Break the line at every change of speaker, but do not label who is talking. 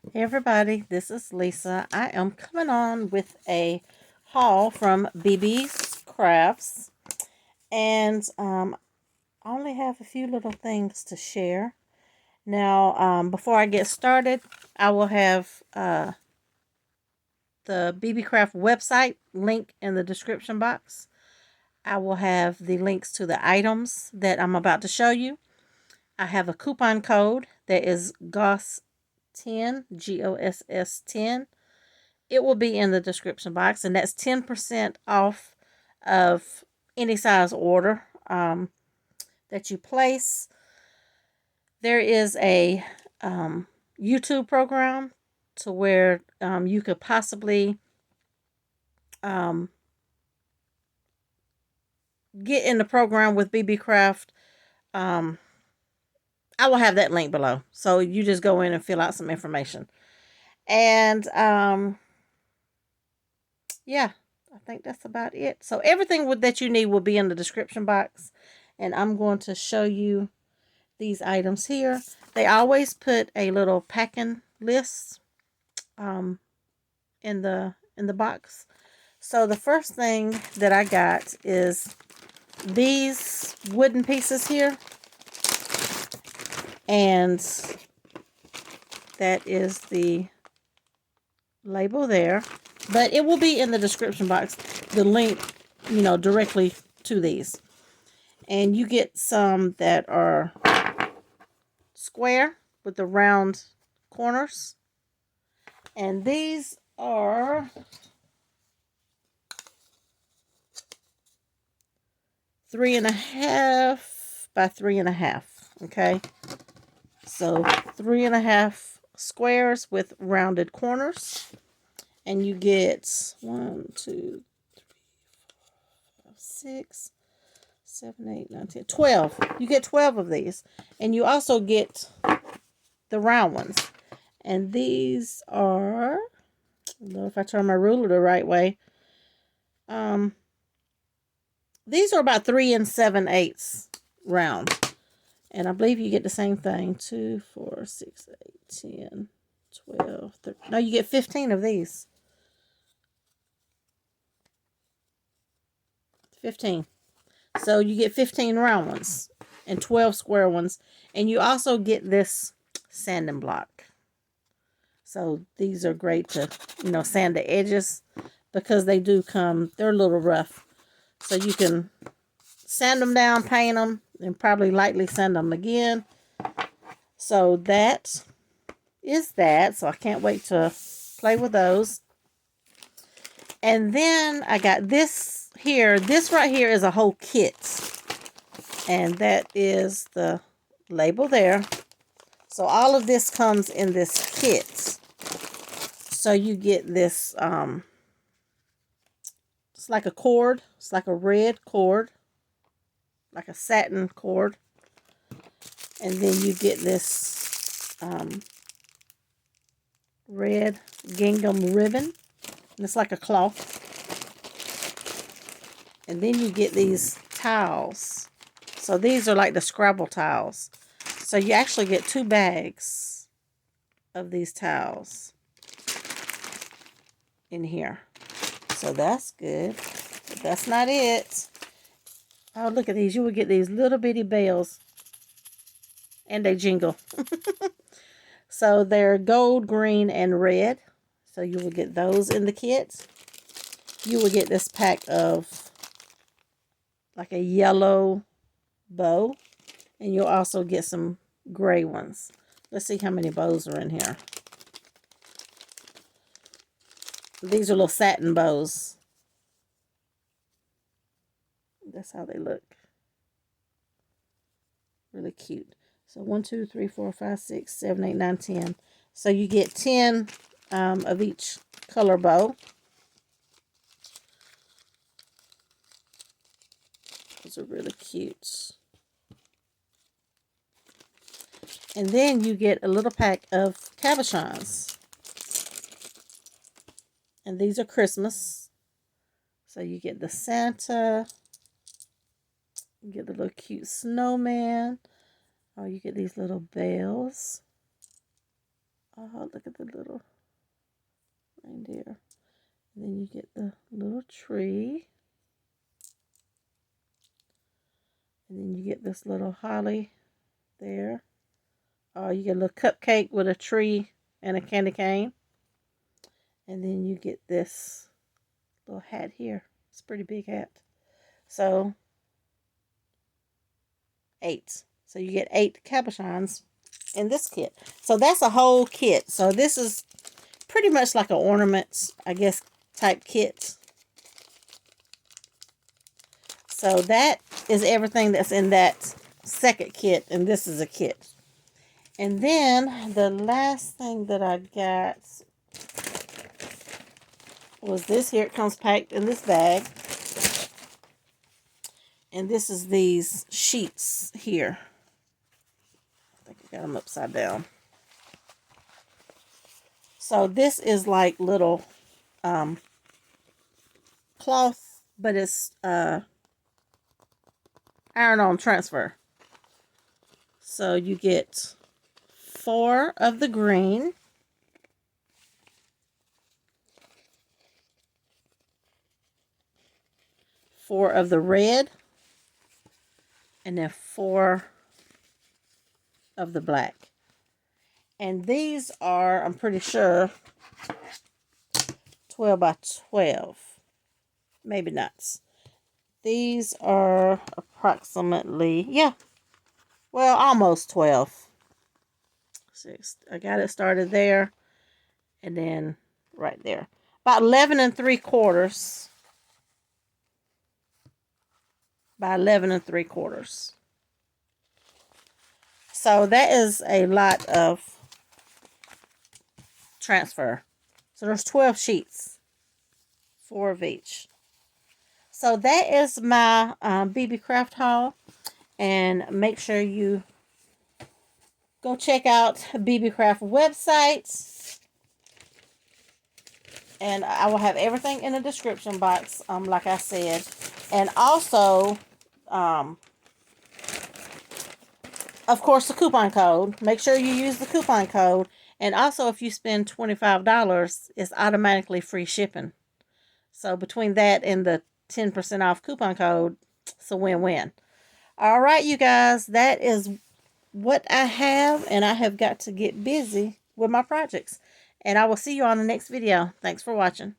Hey everybody, this is Lisa. I am coming on with a haul from Beebee's Crafts, and I only have a few little things to share. Now, before I get started, I will have the BeebeeCraft website link in the description box. I will have the links to the items that I'm about to show you. I have a coupon code that is GOSS10, GOSS10. It will be in the description box, and that's 10% off of any size order that you place. There is a YouTube program to where you could possibly get in the program with BeebeeCraft. I will have that link below, so you just go in and fill out some information. And yeah, I think that's about it. So everything that you need will be in the description box. And I'm going to show you these items here. They always put a little packing list in the box. So the first thing that I got is these wooden pieces here. And that is the label there. But it will be in the description box, the link, directly to these. And you get some that are square with the round corners. And these are 3.5 by 3.5. Okay. So 3.5 squares with rounded corners. And you get 1, 2, 3, 4, 5, 6, 7, 8, 9, 10, 12. You get 12 of these. And you also get the round ones. And these are, I don't know if I turn my ruler the right way. These are about 3 7/8 round. And I believe you get the same thing. 2, 4, 6, 8, 10, 12, 13. No, you get 15 of these. 15. So you get 15 round ones and 12 square ones. And you also get this sanding block. So these are great to, sand the edges because they do come, they're a little rough. So you can sand them down, paint them, and probably lightly sand them again. So that is that. So I can't wait to play with those. And then I got this here. This right here is a whole kit. And that is the label there. So all of this comes in this kit. So you get this, it's like a cord. It's like a red cord. Like a satin cord. And then you get this red gingham ribbon. And it's like a cloth. And then you get these towels. So these are like the Scrabble towels. So you actually get 2 bags of these towels in here. So that's good. But that's not it. Oh, look at these. You will get these little bitty bells. And they jingle. So they're gold, green, and red. So you will get those in the kit. You will get this pack of like a yellow bow. And you'll also get some gray ones. Let's see how many bows are in here. These are little satin bows. That's how they look. Really cute. So 1, 2, 3, 4, 5, 6, 7, 8, 9, 10. So you get 10 of each color bow. Those are really cute. And then you get a little pack of cabochons. And these are Christmas. So you get the Santa. You get the little cute snowman. Oh, you get these little bells. Oh, look at the little reindeer. And then you get the little tree. And then you get this little holly there. You get a little cupcake with a tree and a candy cane. And then you get this little hat here. It's a pretty big hat. So 8. So you get 8 cabochons in this kit. So that's a whole kit. So this is pretty much like an ornaments, I guess, type kit. So that is everything that's in that second kit, and this is a kit. And then the last thing that I got was this here. It comes packed in this bag. And this is these sheets here. I think I got them upside down. So this is like little cloth, but it's iron-on transfer. So you get 4 of the green. 4 of the red. And then 4 of the black. And these are, I'm pretty sure, 12 by 12. Maybe not. These are approximately, yeah, well, almost 12. 6. I got it started there. And then right there. About 11 3/4 by 11 3/4. So that is a lot of transfer. So there's 12 sheets. 4 of each. So that is my BeebeeCraft haul. And make sure you go check out BeebeeCraft website. And I will have everything in the description box, like I said. And also, of course, the coupon code. Make sure you use the coupon code. And also, if you spend $25, it's automatically free shipping. So between that and the 10% off coupon code, it's a win-win. All right, you guys, that is what I have. And I have got to get busy with my projects. And I will see you on the next video. Thanks for watching.